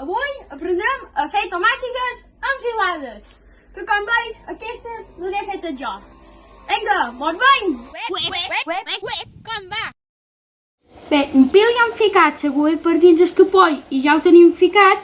Avui aprendrem a fer tomàtiques enfilades, que com veus, aquestes les he fetes jo. Vinga, mos veiem! Com va? Bé, un pil ja hem ficat segur per dins el capoll i ja ho tenim ficat.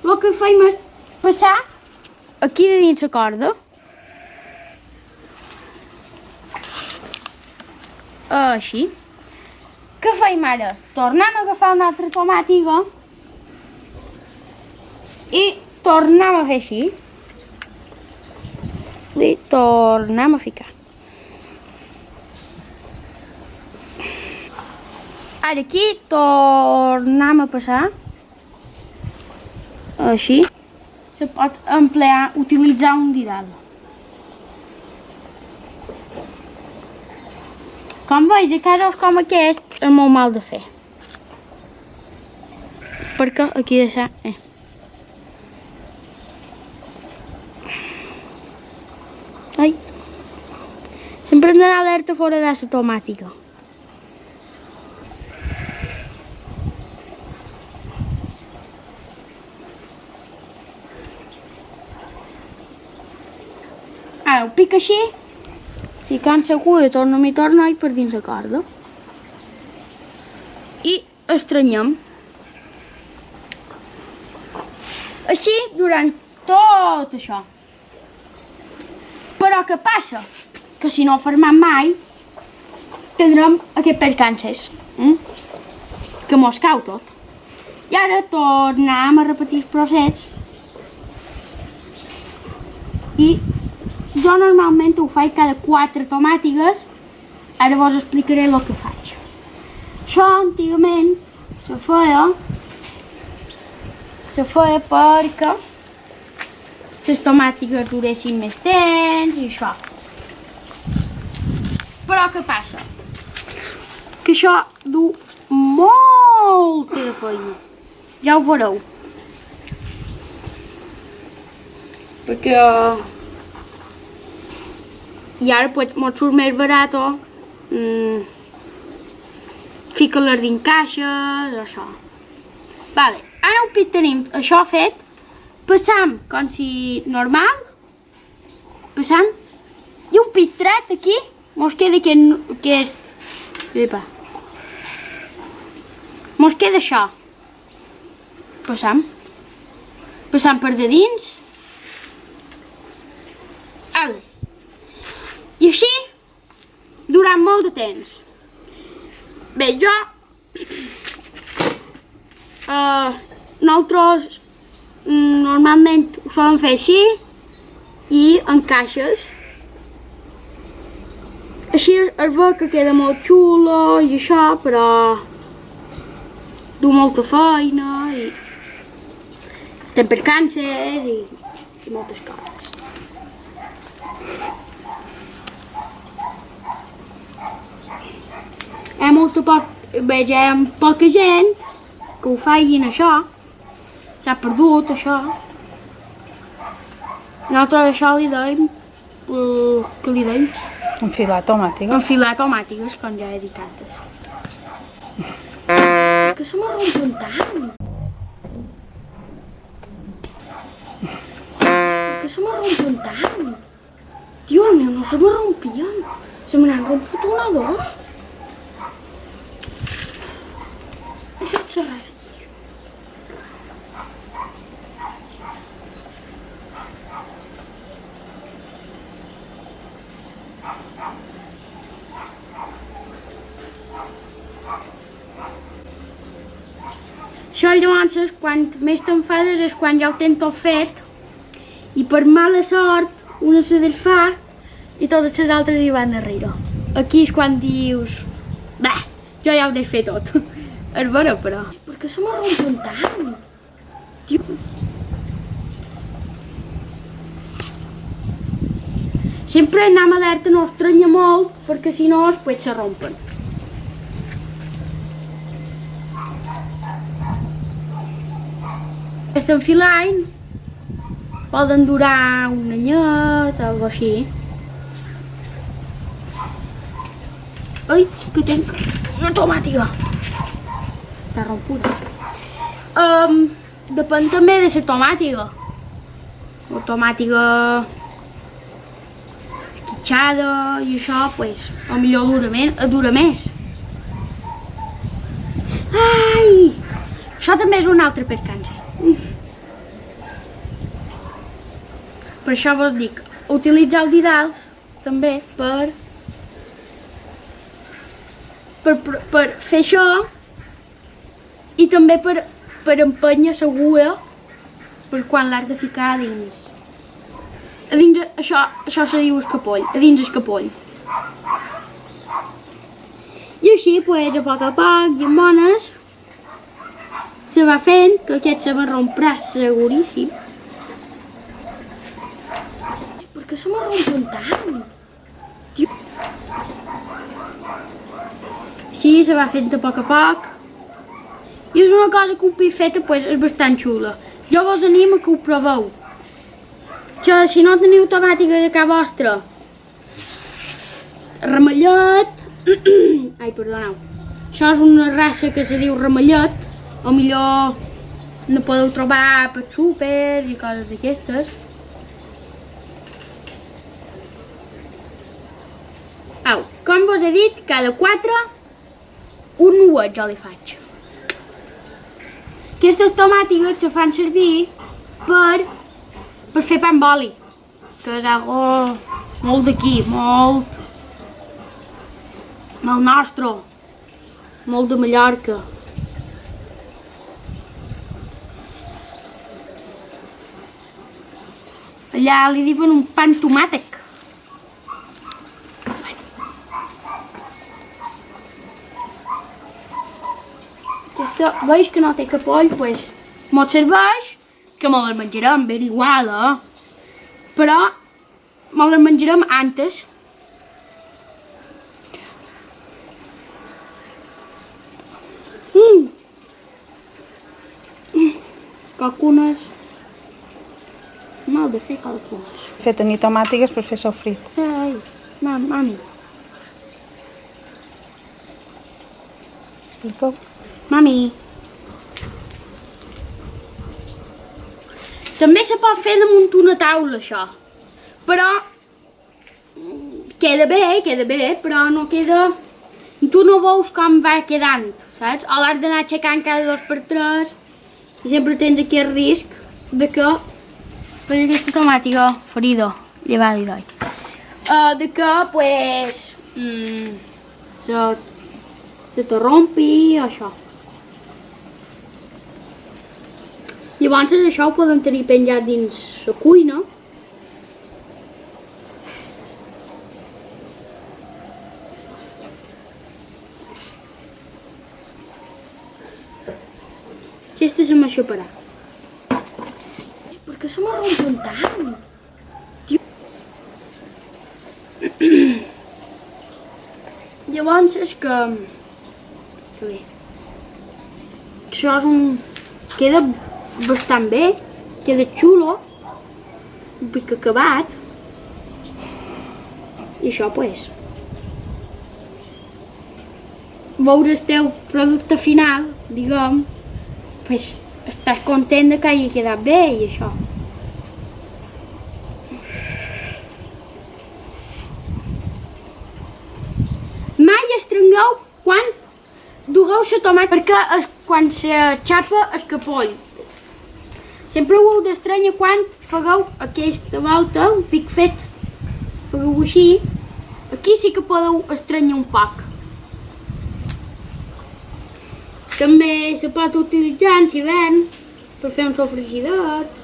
El que fem és passar aquí de dins la corda. Així. Què fem ara? Tornem a agafar una altra tomàtica i tornem a fer així. I tornem a ficar. Ara aquí tornem a passar. Així. Se pot emplear, utilitzar un didal. Com veus, a casos com aquest és molt mal de fer. Perquè aquí deixar... Ai. Sempre hem d'anar alerta fora de la tomàtica. Ara ho pica així, ficant l'agulla torna-hi torna-hi per dins la corda. I estrenyem. Així durant tot això. Però què passa? Que si no ho formem mai, tindrem aquest percances. Que mos cau tot. I ara tornem a repetir el procés. I jo normalment ho faig cada 4 tomàtiques. Ara vos explicaré el que faig. Això antigament se feia perquè les tomàtiques duressin més temps i això. Però què passa? Que això du molta de feina. Ja ho veureu. Perquè... I ara pues, mos surt més barat, fica-les dins caixes, això. Vale, ara ho tenim això fet, passam com si normal, passam, i un pitret aquí, mos queda mos queda això. Passam per de dins. Vale. I així, durant molt de temps. Bé, jo... nosaltres normalment ho solen fer així i en caixes. Així es veu que queda molt xulo i això, però du molta feina i té percances i moltes coses. Hi ha poca gent que ho facin això. S'ha perdut això. Nosaltres això li deim... Què li deim? Enfilar tomàtiques. Enfilar tomàtiques, com ja he dit antes. Que se m'arrompen tant. Que se m'arrompen tant. Dios mío, no se m'arrompien. Se me n'han romput una o dos. Això et serà aquí. Això llavors, quan més t'enfades és quan ja ho tens tot fet i per mala sort una se desfà i totes les altres hi van darrere. Aquí és quan dius, bé, jo ja ho he fet tot. És vera, però. Per què se m'arrompen tant? Tio. Sempre anem alerta, no estranya molt, perquè si no, després se rompen. Aquest enfilant poden durar un anyet o alguna així. Ai, que tinc una tomàtica. Està rompuda. depèn també de la tomàtiga. La tomàtiga esquitxada i això, pues, potser dura més. Ai! Això també és un altre percanci. Per això vos dic, utilitzar els didals també per fer això i també per empènyer l'agulla per quan l'has de ficar a dins. A dins això se diu escapoll, a dins el capoll. I així, pues, a poc i amb bones, se va fent que aquest se m'arromprà seguríssim. Per què se m'arrompen tant? Tio. Així se va fent a poc. I és una cosa que ho he fet, pues, és bastant xula. Jo vos animo que ho proveu. Que si no teniu tomàtiga a casa vostra, ramellet, ai, perdoneu, això és una raça que se diu ramellet, o millor no podeu trobar per súper i coses d'aquestes. Au, com vos he dit, cada 4, un nuet jo li faig. Aquestes tomàtiques se fan servir per fer pa amb oli, que és algo molt d'aquí, molt nostre, molt de Mallorca. Allà li diuen un pa amb tomàtec. Aquesta, veig que no té capoll, doncs mos serveix, que me les menjarem ben igual, però me les menjarem antes. Qualcunes... Mal de fer qualcunes. Fer tenir tomàtiques per fer sofrit. Ei, mami. Explica-ho. Mami. També se pot fer damunt una taula, això. Però... queda bé, però no queda... Tu no veus com va quedant, saps? O l'has d'anar aixecant cada 2 per 3 i sempre tens aquí el risc de que... Per aquesta tomàtica ferida, llevada i doi. De que, pues... se te rompi o això. Llavors això ho podem tenir penjat dins la cuina. Aquesta se m'ha xaparat. Per què se m'arrompen tant? Tio. Llavors és que bé. Això és un... queda bastant bé, queda xulo, un pic acabat. I això, pues... veure el teu producte final, diguem, pues, estàs content de que hagi quedat bé i això. Mai estrengueu quan dugueu la tomata, perquè quan se xapa el capoll. Sempre ho heu d'estrenyar quan fegueu aquesta volta, un pic fet, fegueu així. Aquí sí que podeu estrenyar un poc. També se pot utilitzar en hivern per fer un sofregidat.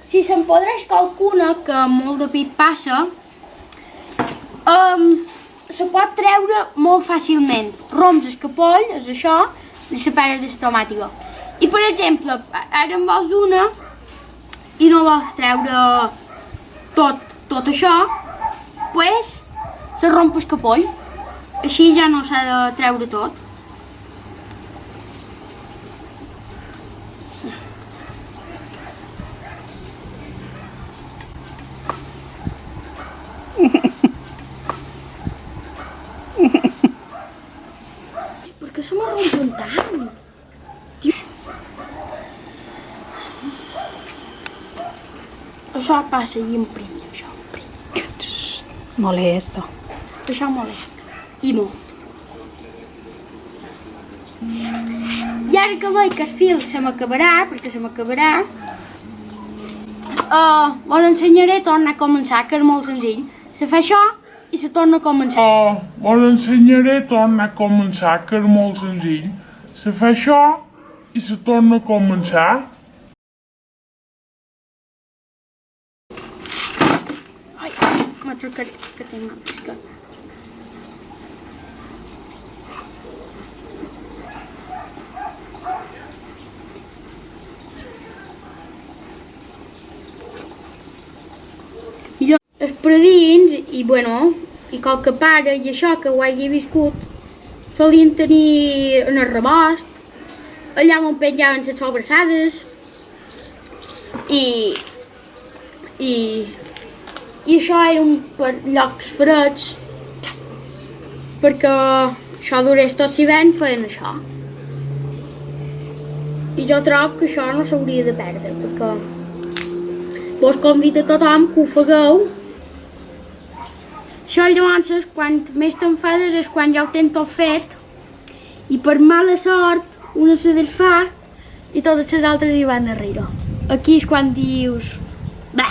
Si s'empodreix qualcuna, que molt de pit passa, se pot treure molt fàcilment. Roms el capoll, és això, i separes de la tomàtica. I per exemple, ara en vols una i no vols treure tot això, pues, se romp el capoll. Així ja no s'ha de treure tot. Per què se me rompen tant? Tio. Això passa i emprenya, això emprenya. Molesta. Això molesta. I molt. I ara que veig que el fil se m'acabarà, perquè se m'acabarà, vos ensenyaré a tornar a començar, que és molt senzill. Se fa això i se torna a començar. Vos ensenyaré a tornar a començar, que és molt senzill. Se fa això i se torna a començar. Ai, m'atracaré, que tinc mal d'esquena. Els predins, i bueno, i qualque pare i això que ho hagi viscut, solien tenir en el rebost, allà on penjaven les sobrassades, i això eren per llocs freds, perquè això durés tot l'hivern feien això. I jo trobo que això no s'hauria de perdre, perquè vos convido a tothom que ho fagueu. Això llavors, quan més t'enfades és quan ja ho tens tot fet i per mala sort una se desfà i totes les altres hi van darrere. Aquí és quan dius, bé,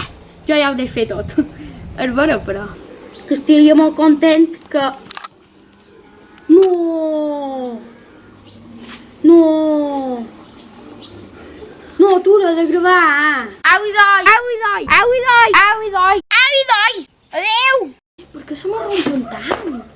jo ja ho he fet tot. És vera, però. Que estaria molt content que... No! No! No, tu l'has de gravar! Au i doi! Au i doi! Au i doi! Au i doi! Au i doi! Adéu! Per què se me rompen tant?